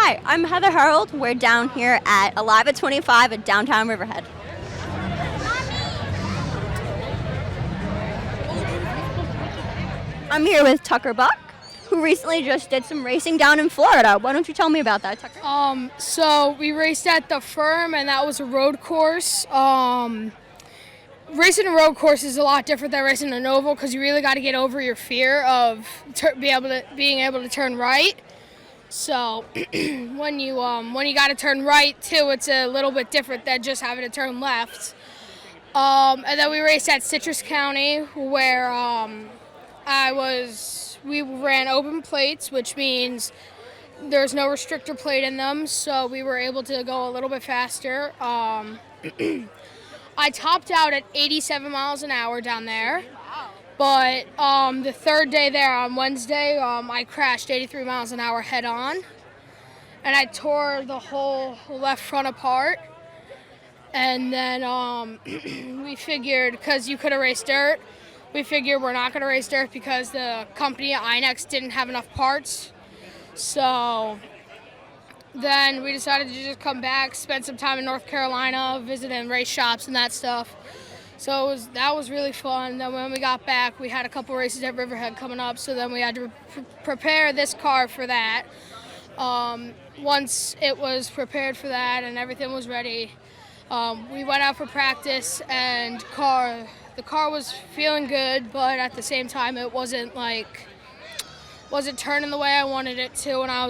Hi, I'm Heather Herold. We're down here at Alive at 25 at Downtown Riverhead. I'm here with Tucker Bock, who recently just did some racing down in Florida. Why don't you tell me about that, Tucker? So we raced at the Firm, and that was a road course. Racing a road course is a lot different than racing an oval because you really got to get over your fear of being able to turn right. So when you got to turn right too, it's a little bit different than just having to turn left. And then we raced at Citrus County, where we ran open plates, which means there's no restrictor plate in them, so we were able to go a little bit faster. I topped out at 87 miles an hour down there, but the third day there on Wednesday, I crashed 83 miles an hour head on, and I tore the whole left front apart. And then we figured, because you could have raced dirt, we figured we're not going to race dirt because the company at INEX didn't have enough parts. So then we decided to just come back, spend some time in North Carolina, visiting race shops and that stuff. So that was really fun. Then when we got back, we had a couple races at Riverhead coming up, so then we had to prepare this car for that. Once it was prepared for that and everything was ready, we went out for practice, and the car was feeling good, but at the same time it wasn't turning the way I wanted it to, and I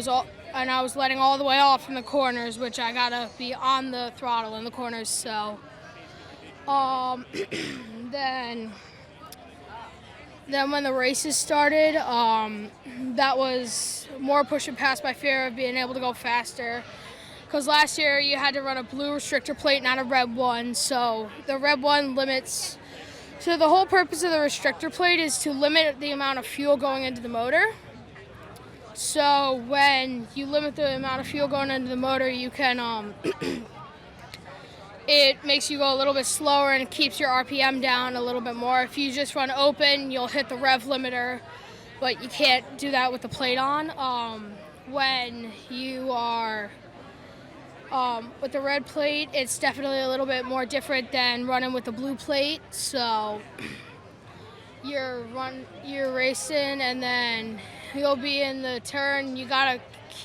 was letting all the way off in the corners, which I gotta be on the throttle in the corners. So then when the races started, that was more pushing past my fear of being able to go faster. Because last year you had to run a blue restrictor plate, not a red one. So the red one limits. So the whole purpose of the restrictor plate is to limit the amount of fuel going into the motor. So when you limit the amount of fuel going into the motor, you can, it makes you go a little bit slower and keeps your RPM down a little bit more. If you just run open, you'll hit the rev limiter, but you can't do that with the plate on. When you are with the red plate, it's definitely a little bit more different than running with the blue plate. So you're racing, and then you'll be in the turn. You gotta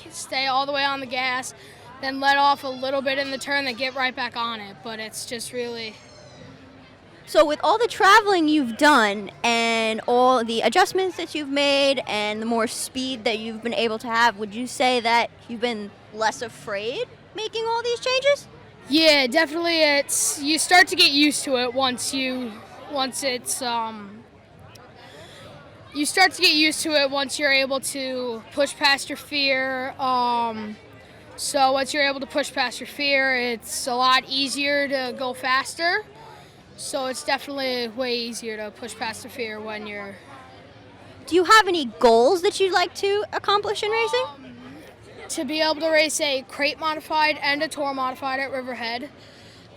stay all the way on the gas, then let off a little bit in the turn, then get right back on it. But it's just really... So with all the traveling you've done and all the adjustments that you've made and the more speed that you've been able to have, would you say that you've been less afraid making all these changes? Yeah, definitely. You start to get used to it once you're able to push past your fear. So once you're able to push past your fear, it's a lot easier to go faster. So it's definitely way easier to push past the fear when you're... Do you have any goals that you'd like to accomplish in racing? To be able to race a crate modified and a tour modified at Riverhead.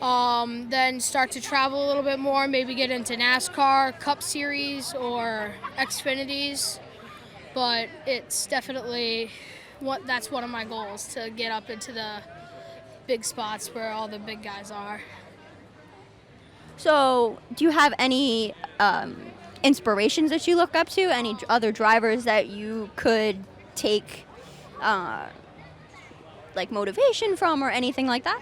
Then start to travel a little bit more, maybe get into NASCAR, Cup Series, or Xfinities. But it's definitely, that's one of my goals, to get up into the big spots where all the big guys are. So do you have any inspirations that you look up to? Any other drivers that you could take motivation from or anything like that?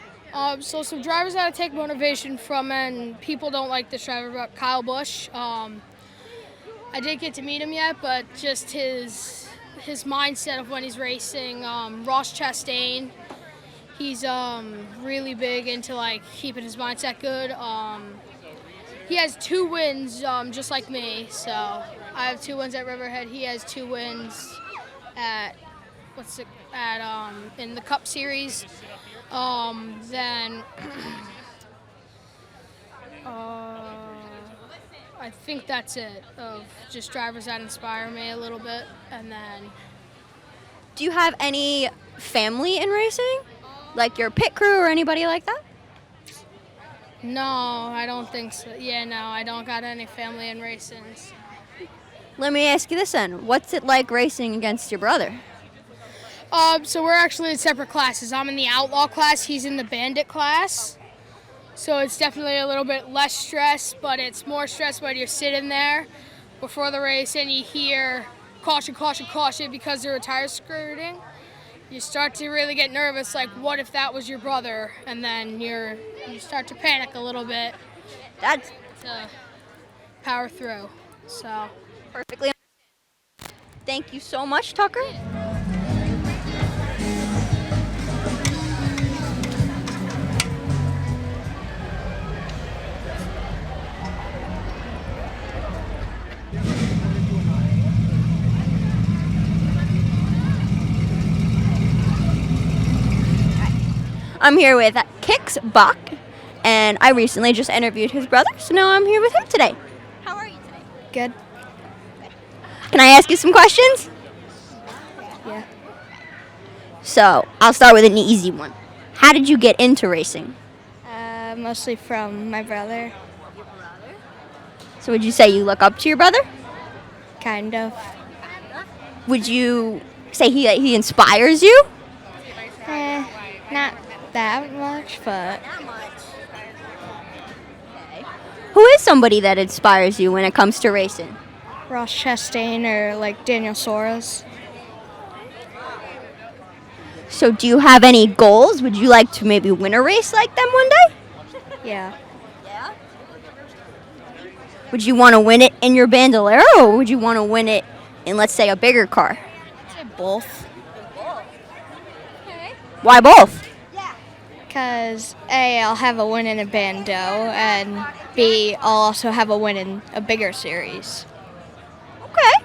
So some drivers that I take motivation from, and people don't like this driver, but Kyle Busch. I didn't get to meet him yet, but just his mindset of when he's racing. Ross Chastain, he's really big into keeping his mindset good. He has 2 wins, just like me. So I have 2 wins at Riverhead. He has 2 wins at in the Cup Series. Then I think that's it, of just drivers that inspire me a little bit. And then, do you have any family in racing? Like your pit crew or anybody like that? No, I don't think so. Yeah, no, I don't got any family in racing. Let me ask you this then. What's it like racing against your brother? So we're actually in separate classes. I'm in the outlaw class. He's in the bandit class. So it's definitely a little bit less stress, but it's more stress when you're sitting there before the race and you hear caution, caution, caution because there are tires skirting. You start to really get nervous, like what if that was your brother? And then you start to panic a little bit. That's To power through. So perfectly. Thank you so much, Tucker. I'm here with Kix Bock, and I recently just interviewed his brother, so now I'm here with him today. How are you today? Good. Can I ask you some questions? Yeah. So, I'll start with an easy one. How did you get into racing? Mostly from my brother. So, would you say you look up to your brother? Kind of. Would you say he inspires you? Not that much, but Who is somebody that inspires you when it comes to racing? Ross Chastain or like Daniel Soros. So, do you have any goals? Would you like to maybe win a race like them one day? Yeah. Would you want to win it in your Bandolero, or would you want to win it in, let's say, a bigger car? Both. Why both? Because A, I'll have a win in a bando, and B, I'll also have a win in a bigger series. Okay.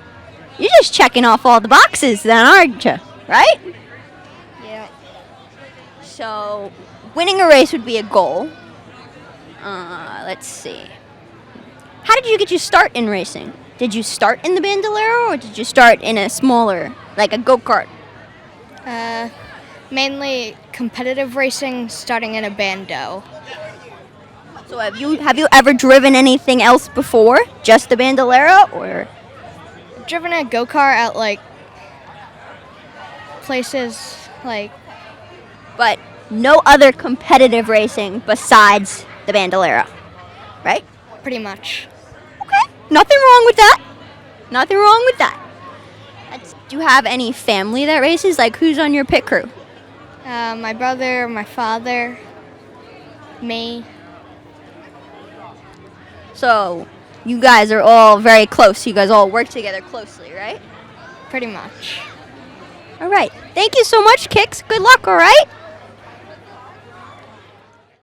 You're just checking off all the boxes then, aren't you? Right? Yeah. So, winning a race would be a goal. Let's see. How did you get your start in racing? Did you start in the Bandolero, or did you start in a smaller, like a go-kart? Mainly competitive racing, starting in a bando. So have you ever driven anything else before? Just the Bandolero, or? I've driven a go-kart at like places like But no other competitive racing besides the Bandolero, right? pretty much. Okay, nothing wrong with that. Nothing wrong with that. Do you have any family that races? Like, who's on your pit crew? My brother, my father, me. So, you guys are all very close. You guys all work together closely, right? Pretty much. All right. Thank you so much, Kix. Good luck, all right?